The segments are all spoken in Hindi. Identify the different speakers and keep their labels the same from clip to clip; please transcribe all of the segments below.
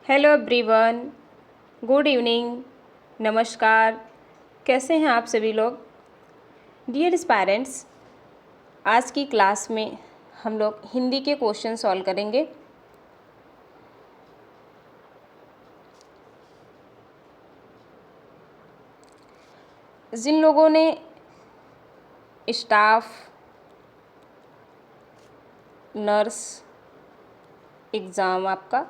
Speaker 1: हेलो एवरीवन, गुड इवनिंग, नमस्कार। कैसे हैं आप सभी लोग? डियर पेरेंट्स, आज की क्लास में हम लोग हिंदी के क्वेश्चन सॉल्व करेंगे। जिन लोगों ने स्टाफ, नर्स एग्ज़ाम आपका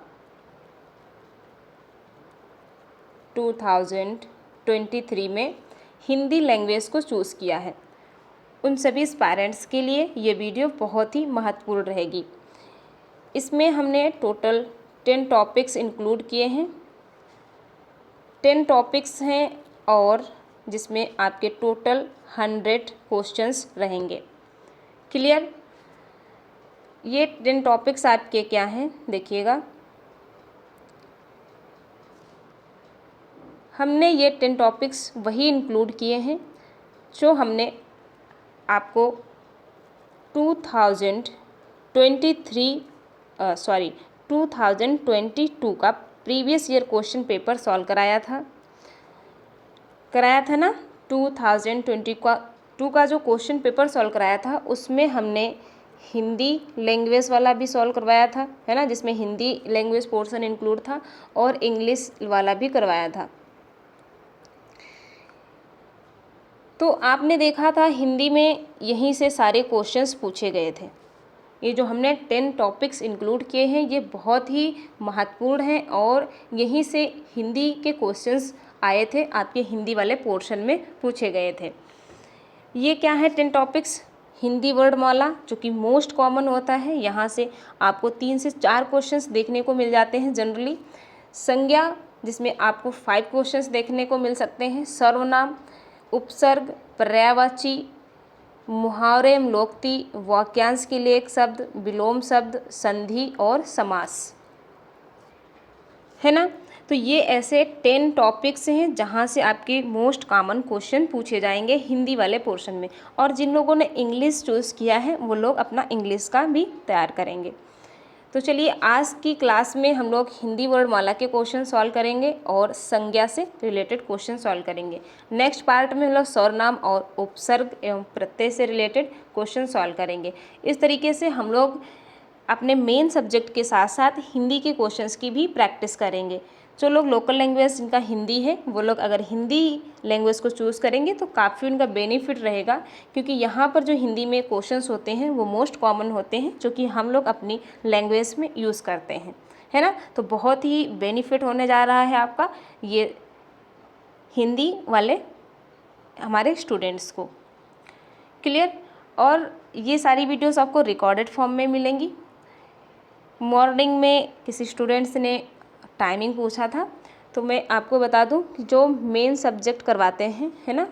Speaker 1: 2023 में हिंदी लैंग्वेज को चूज़ किया है, उन सभी पेरेंट्स के लिए ये वीडियो बहुत ही महत्वपूर्ण रहेगी। इसमें हमने टोटल 10 टॉपिक्स इंक्लूड किए हैं। 10 टॉपिक्स हैं और जिसमें आपके टोटल 100 क्वेश्चंस रहेंगे। क्लियर? ये 10 टॉपिक्स आपके क्या हैं देखिएगा। हमने ये 10 टॉपिक्स वही इंक्लूड किए हैं जो हमने आपको 2022 का previous year question paper solve कराया था ना। 2022 का जो क्वेश्चन पेपर सॉल्व कराया था उसमें हमने हिंदी लैंग्वेज वाला भी सॉल्व करवाया था, है ना, जिसमें हिंदी लैंग्वेज पोर्शन इंक्लूड था और इंग्लिश वाला भी करवाया था। तो आपने देखा था हिंदी में यहीं से सारे क्वेश्चंस पूछे गए थे। ये जो हमने 10 टॉपिक्स इंक्लूड किए हैं ये बहुत ही महत्वपूर्ण हैं और यहीं से हिंदी के क्वेश्चंस आए थे, आपके हिंदी वाले पोर्शन में पूछे गए थे। ये क्या है 10 टॉपिक्स? हिंदी वर्णमाला जो कि मोस्ट कॉमन होता है, यहाँ से आपको 3 से 4 क्वेश्चंस देखने को मिल जाते हैं जनरली। संज्ञा जिसमें आपको 5 क्वेश्चंस देखने को मिल सकते हैं। सर्वनाम, उपसर्ग, पर्यायवाची, मुहावरे, लोकोक्ति, वाक्यांश के लिए एक शब्द, विलोम शब्द, संधि और समास, है ना। तो ये ऐसे 10 टॉपिक्स हैं जहाँ से आपके मोस्ट कॉमन क्वेश्चन पूछे जाएंगे हिंदी वाले पोर्शन में। और जिन लोगों ने इंग्लिश चूज़ किया है वो लोग अपना इंग्लिश का भी तैयार करेंगे। तो चलिए आज की क्लास में हम लोग हिंदी वर्णमाला के क्वेश्चन सॉल्व करेंगे और संज्ञा से रिलेटेड क्वेश्चन सॉल्व करेंगे। नेक्स्ट पार्ट में हम लोग सर्वनाम और उपसर्ग एवं प्रत्यय से रिलेटेड क्वेश्चन सॉल्व करेंगे। इस तरीके से हम लोग अपने मेन सब्जेक्ट के साथ साथ हिंदी के क्वेश्चंस की भी प्रैक्टिस करेंगे। जो लोग लोकल लैंग्वेज जिनका हिंदी है वो लोग अगर हिंदी लैंग्वेज को चूज़ करेंगे तो काफ़ी उनका बेनिफिट रहेगा, क्योंकि यहाँ पर जो हिंदी में क्वेश्चंस होते हैं वो मोस्ट कॉमन होते हैं जो कि हम लोग अपनी लैंग्वेज में यूज़ करते हैं, है ना। तो बहुत ही बेनिफिट होने जा रहा है आपका ये हिंदी वाले हमारे स्टूडेंट्स को। क्लियर? और ये सारी वीडियोस आपको रिकॉर्डेड फॉर्म में मिलेंगी। मॉर्निंग में किसी स्टूडेंट्स ने टाइमिंग पूछा था, तो मैं आपको बता दूं कि जो मेन सब्जेक्ट करवाते हैं, है ना,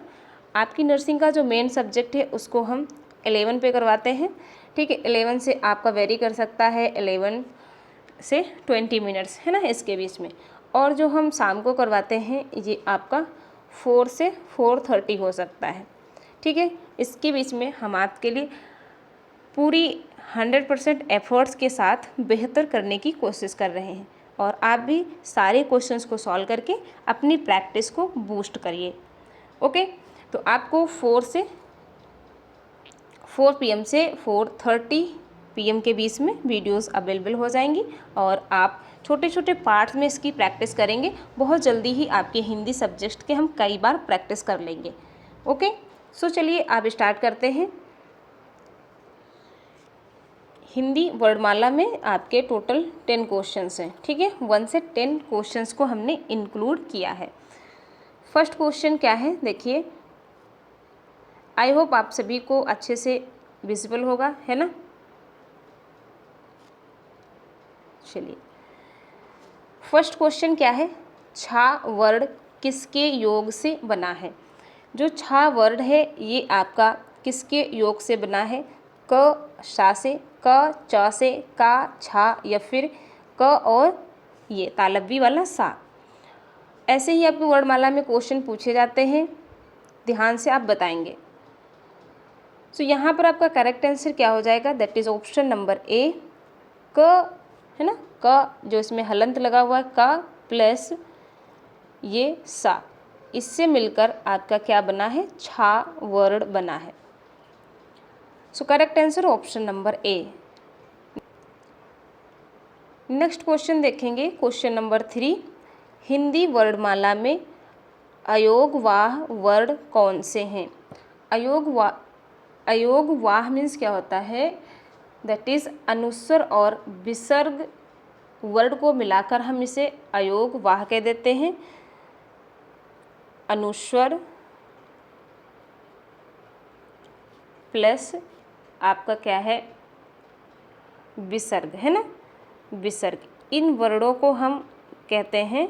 Speaker 1: आपकी नर्सिंग का जो मेन सब्जेक्ट है उसको हम 11 पे करवाते हैं। ठीक है, 11 से आपका वेरी कर सकता है, 11 से 20 मिनट्स, है ना, इसके बीच में। और जो हम शाम को करवाते हैं ये आपका 4 से 4:30 हो सकता है। ठीक है, इसके बीच में हम आपके लिए पूरी 100% एफर्ट्स के साथ बेहतर करने की कोशिश कर रहे हैं और आप भी सारे क्वेश्चंस को सॉल्व करके अपनी प्रैक्टिस को बूस्ट करिए। ओके, तो आपको 4 PM से 4:30 PM के बीच में वीडियोस अवेलेबल हो जाएंगी और आप छोटे छोटे पार्ट्स में इसकी प्रैक्टिस करेंगे। बहुत जल्दी ही आपके हिंदी सब्जेक्ट के हम कई बार प्रैक्टिस कर लेंगे। ओके, सो चलिए आप स्टार्ट करते हैं। हिंदी वर्णमाला में आपके टोटल 10 क्वेश्चंस हैं। ठीक है, 1 से 10 क्वेश्चंस को हमने इंक्लूड किया है। फर्स्ट क्वेश्चन क्या है देखिए, आई होप आप सभी को अच्छे से विजिबल होगा, है ना। चलिए, फर्स्ट क्वेश्चन क्या है, छा वर्ड किसके योग से बना है? जो छा वर्ड है ये आपका किसके योग से बना है? क शा से, क च से, का छा या फिर क और ये तालव्य वाला सा। ऐसे ही आपको वर्णमाला में क्वेश्चन पूछे जाते हैं, ध्यान से आप बताएंगे। सो यहाँ पर आपका करेक्ट आंसर क्या हो जाएगा? That is option number A, क है ना, क जो इसमें हलंत लगा हुआ है, क प्लस ये सा, इससे मिलकर आपका क्या बना है, छा वर्ड बना है। सो correct answer option number A. Next question देखेंगे, क्वेश्चन नंबर 3, हिंदी वर्णमाला में अयोगवाह वर्ड कौन से हैं। अयोगवाह मीन्स क्या होता है, दैट इज अनुस्वर और विसर्ग वर्ड को मिलाकर हम इसे अयोगवाह कह देते हैं। अनुस्वर प्लस आपका क्या है, विसर्ग, है ना, विसर्ग, इन वर्णों को हम कहते हैं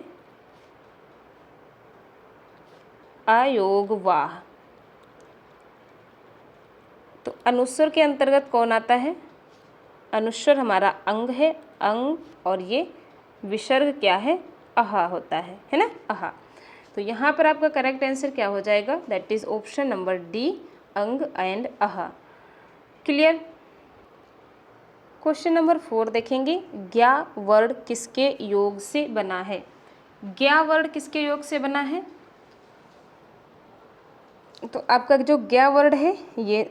Speaker 1: अयोगवाह। तो अनुस्वर के अंतर्गत कौन आता है, अनुस्वर हमारा अंग है, अंग, और ये विसर्ग क्या है, अहा होता है ना, अहा। तो यहाँ पर आपका करेक्ट आंसर क्या हो जाएगा, that is option number D, अंग एंड अहा। क्लियर। क्वेश्चन नंबर 4 देखेंगे, ज्ञा वर्ड किसके योग से बना है। ज्ञा वर्ड किसके योग से बना है, तो आपका जो ज्ञा वर्ड है ये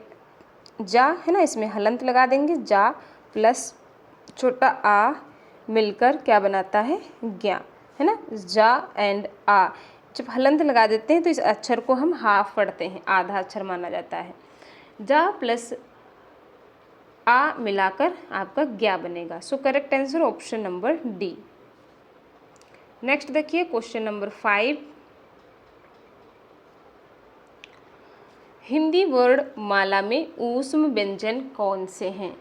Speaker 1: जा है ना, इसमें हलंत लगा देंगे, जा प्लस छोटा आ मिलकर क्या बनाता है, ज्ञा, है ना, जा एंड आ। जब हलंत लगा देते हैं तो इस अक्षर को हम हाफ पढ़ते हैं, आधा अक्षर माना जाता है। जा प्लस आ मिलाकर आपका ज्ञा बनेगा। सो correct answer option number D. Next देखिए क्वेश्चन नंबर 5, हिंदी वर्णमाला में ऊष्म व्यंजन कौन से हैं।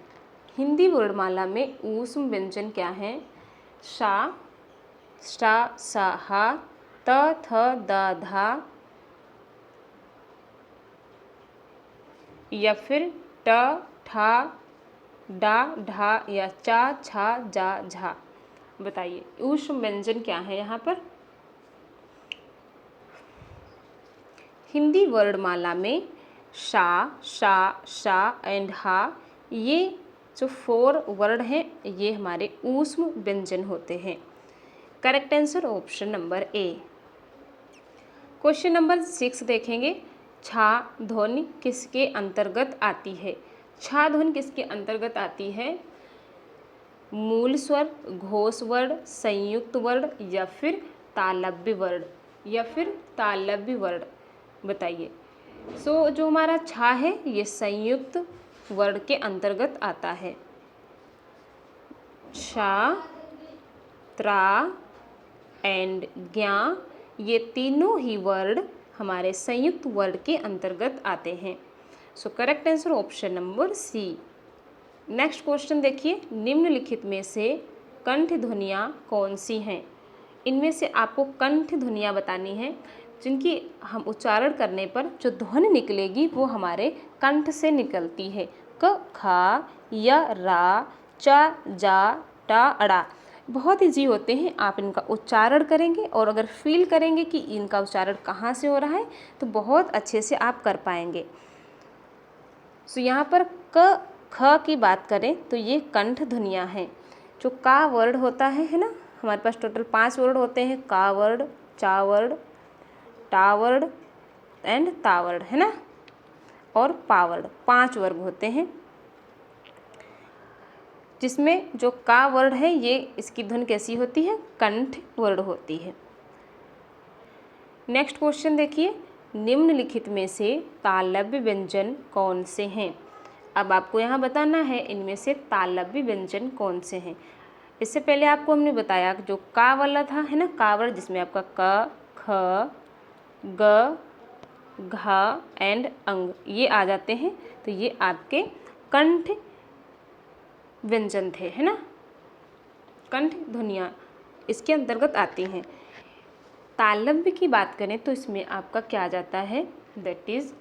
Speaker 1: हिंदी वर्णमाला में ऊष्म व्यंजन क्या हैं, शा, स्टा, सा, हा, त, थ, द, धा, या फिर ट, ठा, डा, ढा, या चा, छा, जा, झा। बताइए ऊष्म व्यंजन क्या है यहाँ पर। हिंदी वर्णमाला में शा, शा, शा एंड हा, ये जो 4 वर्ड हैं ये हमारे ऊष्म व्यंजन होते हैं। Correct answer option number A. Question number 6 देखेंगे, छा ध्वनि किसके अंतर्गत आती है। छा ध्वनि किसके अंतर्गत आती है, मूल स्वर, घोष वर्ड, संयुक्त वर्ड, या फिर तालव्य वर्ड, या फिर तालव्य वर्ड। बताइए। सो जो हमारा छा है ये संयुक्त वर्ड के अंतर्गत आता है। शा, त्रा एंड ज्ञा, ये तीनों ही वर्ड हमारे संयुक्त वर्ड के अंतर्गत आते हैं। So correct answer option number C. Next question देखिए, निम्नलिखित में से कंठ ध्वनियाँ कौन सी हैं। इनमें से आपको कंठ ध्वनियाँ बतानी है जिनकी हम उच्चारण करने पर जो ध्वनि निकलेगी वो हमारे कंठ से निकलती है। क, खा, य, रा, चा, जा, टा, अड़ा। बहुत ईजी होते हैं, आप इनका उच्चारण करेंगे और अगर फील करेंगे कि इनका उच्चारण कहाँ से हो रहा है तो बहुत अच्छे से आप कर पाएंगे। सो यहाँ पर क, ख की बात करें तो ये कंठ ध्वनियाँ हैं। जो का वर्ड होता है ना, हमारे पास टोटल 5 वर्ड होते हैं, का वर्ड, चा वर्ड, टा वर्ड एंड ता वर्ड, है ना, और पा वर्ड, 5 वर्ग होते हैं, जिसमें जो का वर्ड है ये इसकी ध्वनि कैसी होती है, कंठ वर्ड होती है। नेक्स्ट क्वेश्चन देखिए, निम्नलिखित में से तालव्य व्यंजन कौन से हैं। अब आपको यहाँ बताना है इनमें से तालव्य व्यंजन कौन से हैं। इससे पहले आपको हमने बताया जो का वाला था, है ना, का वर्ड, जिसमें आपका क, ख, ग, घा एंड अंग ये आ जाते हैं, तो ये आपके कंठ व्यंजन थे, है ना, कंठ ध्वनियाँ इसके अंतर्गत आती हैं। तालव्य की बात करें तो इसमें आपका क्या आ जाता है, दैट इज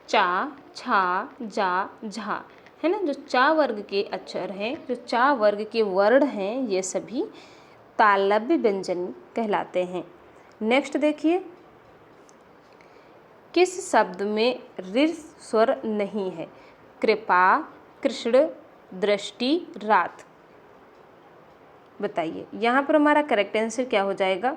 Speaker 1: चा, छा, जा, झा, है ना। जो चा वर्ग के अक्षर हैं, जो चा वर्ग के वर्ण हैं, ये सभी तालव्य व्यंजन कहलाते हैं। नेक्स्ट देखिए, किस शब्द में ऋ स्वर नहीं है। कृपा, कृष्ण, दृष्टि, रात। बताइए। यहाँ पर हमारा करेक्ट आंसर क्या हो जाएगा?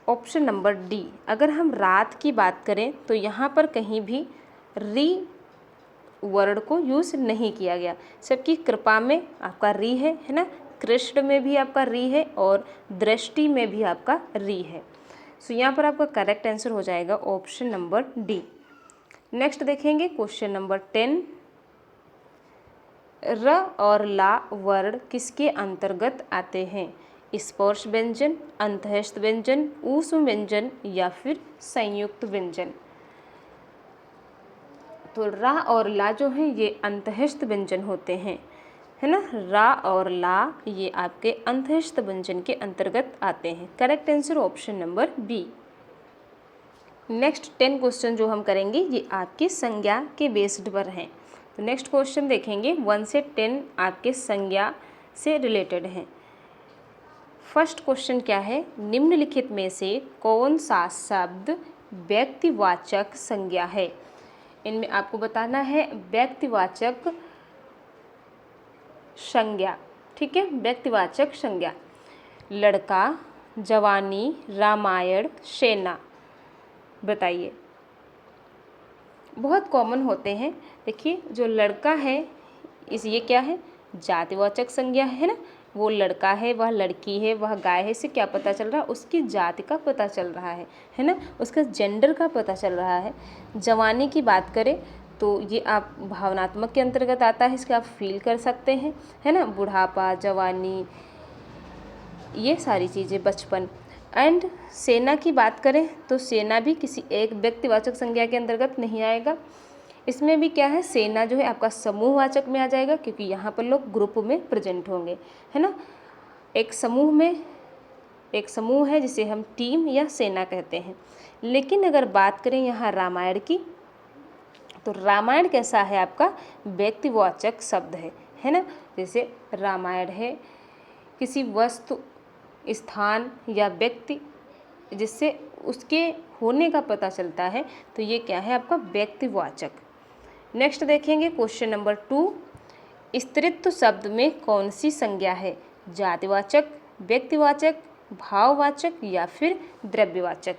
Speaker 1: Option number D. अगर हम रात की बात करें तो यहाँ पर कहीं भी री वर्ड को यूज़ नहीं किया गया। सबकी कृपा में आपका री है ना, कृष्ण में भी आपका री है और दृष्टि में भी आपका री है। सो यहाँ पर आपका करेक्ट आंसर हो जाएगा ऑप्शन नंबर डी। नेक्स्ट देखेंगे क्वेश्चन नंबर 10। र और ला वर्ण किसके अंतर्गत आते हैं? स्पर्श व्यंजन, अंतःस्थ व्यंजन, ऊष्म व्यंजन या फिर संयुक्त व्यंजन। तो रा और ला जो है ये अंतःस्थ व्यंजन होते हैं, है ना। रा और ला ये आपके अंतःस्थ व्यंजन के अंतर्गत आते हैं। Correct answer option number B. Next 10 question जो हम करेंगे ये आपकी संज्ञा के बेस्ड पर हैं। तो नेक्स्ट क्वेश्चन देखेंगे 1 से 10 आपके संज्ञा से रिलेटेड हैं। फर्स्ट क्वेश्चन क्या है? निम्नलिखित में से कौन सा शब्द व्यक्तिवाचक संज्ञा है? इनमें आपको बताना है व्यक्तिवाचक संज्ञा, ठीक है। व्यक्तिवाचक संज्ञा, लड़का, जवानी, रामायण, सेना। बताइए। बहुत कॉमन होते हैं। देखिए जो लड़का है ये क्या है? जातिवाचक संज्ञा है ना। वो लड़का है, वह लड़की है, वह गाय है, इससे क्या पता चल रहा है? उसकी जाति का पता चल रहा है ना, उसका जेंडर का पता चल रहा है। जवानी की बात करें तो ये आप भावनात्मक के अंतर्गत आता है, इसके आप फील कर सकते हैं, है ना। बुढ़ापा, जवानी, ये सारी चीज़ें, बचपन। एंड सेना की बात करें तो सेना भी किसी एक व्यक्तिवाचक संज्ञा के अंतर्गत नहीं आएगा। इसमें भी क्या है? सेना जो है आपका समूहवाचक में आ जाएगा, क्योंकि यहाँ पर लोग ग्रुप में प्रेजेंट होंगे, है ना। एक समूह है जिसे हम टीम या सेना कहते हैं। लेकिन अगर बात करें यहाँ रामायण की, तो रामायण कैसा है? आपका व्यक्तिवाचक शब्द है ना। जैसे रामायण है किसी वस्तु, स्थान या व्यक्ति जिससे उसके होने का पता चलता है, तो ये क्या है? आपका व्यक्तिवाचक। नेक्स्ट देखेंगे क्वेश्चन नंबर 2। स्त्रीत्व शब्द में कौन सी संज्ञा है? जातिवाचक, व्यक्तिवाचक, भाववाचक या फिर द्रव्यवाचक।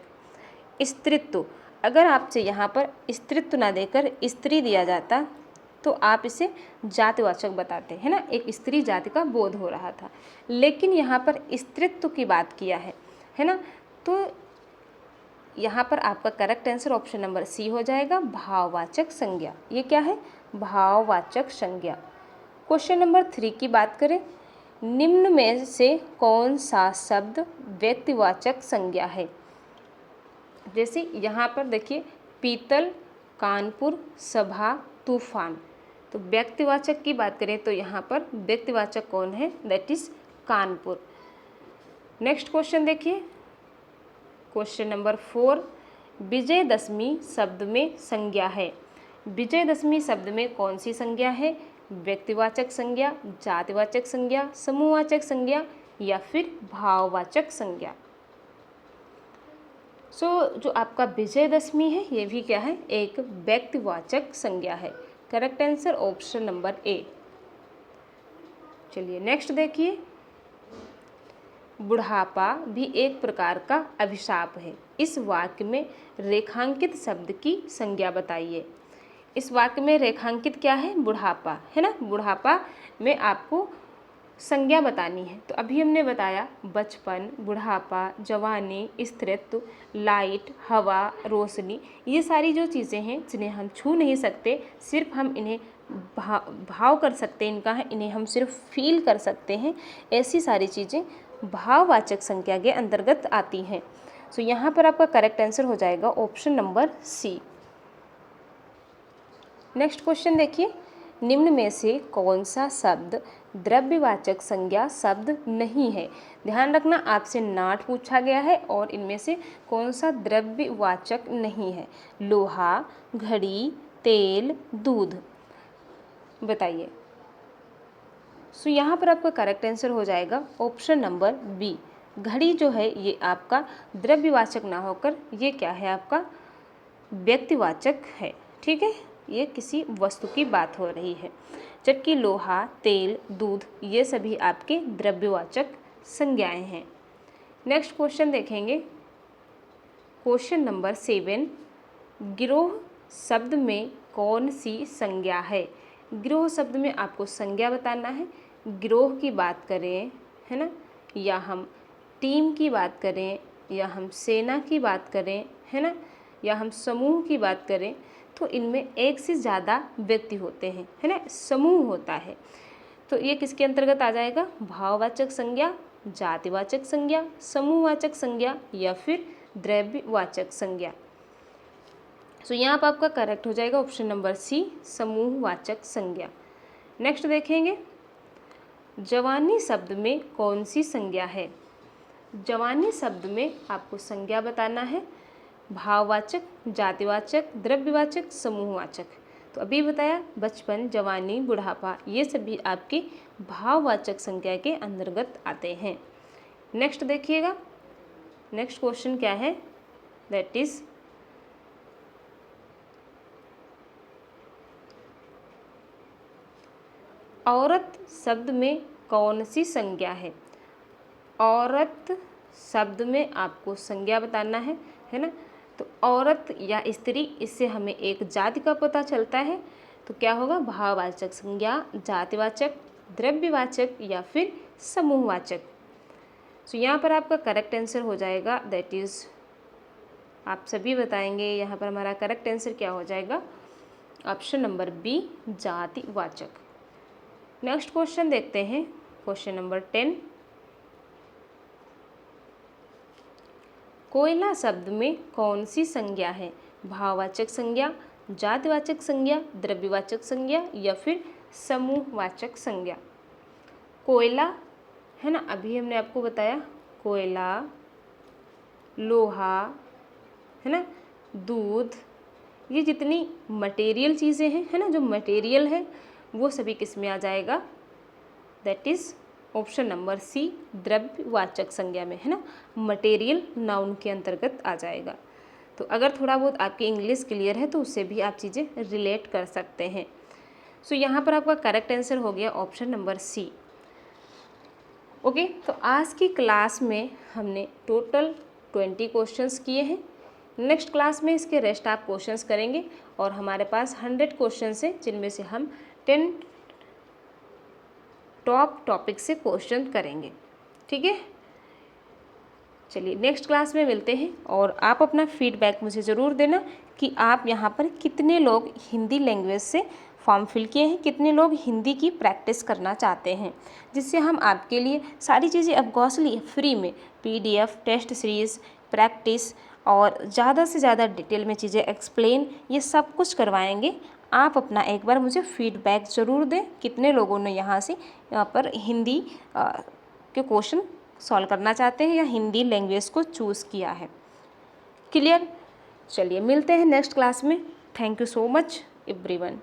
Speaker 1: स्त्रीत्व, अगर आपसे यहाँ पर स्त्रीत्व ना देकर स्त्री दिया जाता तो आप इसे जातिवाचक बताते, है ना। एक स्त्री जाति का बोध हो रहा था, लेकिन यहाँ पर स्त्रीत्व की बात किया है ना। तो यहाँ पर आपका correct answer option number C हो जाएगा, भाववाचक संज्ञा। ये क्या है? भाववाचक संज्ञा। क्वेश्चन नंबर 3 की बात करें, निम्न में से कौन सा शब्द व्यक्तिवाचक संज्ञा है? जैसे यहाँ पर देखिए, पीतल, कानपुर, सभा, तूफान। तो व्यक्तिवाचक की बात करें तो यहाँ पर व्यक्तिवाचक कौन है? That is Kanpur. Next question देखिए, क्वेश्चन नंबर 4। विजयदशमी शब्द में संज्ञा है। विजयदशमी शब्द में कौन सी संज्ञा है? व्यक्तिवाचक संज्ञा, जातिवाचक संज्ञा, समूहवाचक संज्ञा या फिर भाववाचक संज्ञा। जो आपका विजयदशमी है ये भी क्या है? एक व्यक्तिवाचक संज्ञा है। Correct answer option number A. चलिए नेक्स्ट देखिए, बुढ़ापा भी एक प्रकार का अभिशाप है। इस वाक्य में रेखांकित शब्द की संज्ञा बताइए। इस वाक्य में रेखांकित क्या है? बुढ़ापा, है ना। बुढ़ापा में आपको संज्ञा बतानी है। तो अभी हमने बताया बचपन, बुढ़ापा, जवानी, स्त्रीत्व, लाइट, हवा, रोशनी, ये सारी जो चीज़ें हैं जिन्हें हम छू नहीं सकते, सिर्फ हम इन्हें भाव कर सकते हैं, इनका है, इन्हें हम सिर्फ फील कर सकते हैं, ऐसी सारी चीज़ें भाववाचक संज्ञा के अंतर्गत आती हैं। सो यहाँ पर आपका करेक्ट आंसर हो जाएगा option number C. Next question देखिए, निम्न में से कौन सा शब्द द्रव्यवाचक संज्ञा शब्द नहीं है? ध्यान रखना, आपसे नाट पूछा गया है और इनमें से कौन सा द्रव्यवाचक नहीं है? लोहा, घड़ी, तेल, दूध। बताइए। सो यहाँ पर आपका करेक्ट आंसर हो जाएगा ऑप्शन नंबर बी। घड़ी जो है ये आपका द्रव्यवाचक ना होकर ये क्या है? आपका व्यक्तिवाचक है, ठीक है। ये किसी वस्तु की बात हो रही है, जबकि लोहा, तेल, दूध ये सभी आपके द्रव्यवाचक संज्ञाएं हैं। नेक्स्ट क्वेश्चन देखेंगे, क्वेश्चन नंबर 7, गिरोह शब्द में कौन सी संज्ञा है? गिरोह शब्द में आपको संज्ञा बताना है। गिरोह की बात करें, है ना, या हम टीम की बात करें, या हम सेना की बात करें, है ना, या हम समूह की बात करें, तो इनमें एक से ज़्यादा व्यक्ति होते हैं, है ना, समूह होता है। तो ये किसके अंतर्गत आ जाएगा? भाववाचक संज्ञा, जातिवाचक संज्ञा, समूहवाचक संज्ञा या फिर द्रव्यवाचक संज्ञा। तो यहाँ पर आपका करेक्ट हो जाएगा ऑप्शन नंबर सी, समूहवाचक संज्ञा। नेक्स्ट देखेंगे, जवानी शब्द में कौन सी संज्ञा है? जवानी शब्द में आपको संज्ञा बताना है। भाववाचक, जातिवाचक, द्रव्यवाचक, समूहवाचक। तो अभी बताया बचपन, जवानी, बुढ़ापा ये सभी आपके भाववाचक संज्ञा के अंतर्गत आते हैं। नेक्स्ट देखिएगा, नेक्स्ट क्वेश्चन क्या है, दैट इज औरत शब्द में कौन सी संज्ञा है? औरत शब्द में आपको संज्ञा बताना है ना। तो औरत या स्त्री, इससे हमें एक जाति का पता चलता है। तो क्या होगा? भाववाचक संज्ञा, जातिवाचक, द्रव्यवाचक या फिर समूहवाचक। तो यहाँ पर आपका करेक्ट आंसर हो जाएगा, दैट इज़ आप सभी बताएंगे। यहाँ पर हमारा करेक्ट आंसर क्या हो जाएगा? ऑप्शन नंबर बी, जातिवाचक। नेक्स्ट क्वेश्चन देखते हैं, क्वेश्चन नंबर 10, कोयला शब्द में कौन सी संज्ञा है? भाववाचक संज्ञा, जातिवाचक संज्ञा, द्रव्यवाचक संज्ञा या फिर समूहवाचक संज्ञा। कोयला है ना, अभी हमने आपको बताया कोयला, लोहा, है ना, दूध, ये जितनी मटेरियल चीज़ें हैं, है ना, जो मटेरियल है वो सभी किस में आ जाएगा? That is option number C, द्रव्यवाचक संज्ञा में, है ना, मटेरियल नाउन के अंतर्गत आ जाएगा। तो अगर थोड़ा बहुत आपकी इंग्लिश क्लियर है तो उससे भी आप चीज़ें रिलेट कर सकते हैं। सो यहाँ पर आपका करेक्ट आंसर हो गया ऑप्शन नंबर सी। ओके, तो आज की क्लास में हमने टोटल 20 क्वेश्चंस किए हैं। नेक्स्ट क्लास में इसके रेस्ट आप क्वेश्चंस करेंगे और हमारे पास 100 क्वेश्चंस हैं, जिनमें से हम 10 टॉप टॉपिक से क्वेश्चन करेंगे। ठीक है, चलिए नेक्स्ट क्लास में मिलते हैं। और आप अपना फीडबैक मुझे ज़रूर देना कि आप यहाँ पर कितने लोग हिंदी लैंग्वेज से फॉर्म फिल किए हैं, कितने लोग हिंदी की प्रैक्टिस करना चाहते हैं, जिससे हम आपके लिए सारी चीज़ें ऑफकोर्सली फ्री में PDF, टेस्ट सीरीज़, प्रैक्टिस और ज़्यादा से ज़्यादा डिटेल में चीज़ें एक्सप्लेन, ये सब कुछ करवाएंगे। आप अपना एक बार मुझे फीडबैक ज़रूर दें, कितने लोगों ने यहाँ पर हिंदी के क्वेश्चन सॉल्व करना चाहते हैं या हिंदी लैंग्वेज को चूज़ किया है। क्लियर? चलिए मिलते हैं नेक्स्ट क्लास में। Thank you so much everyone.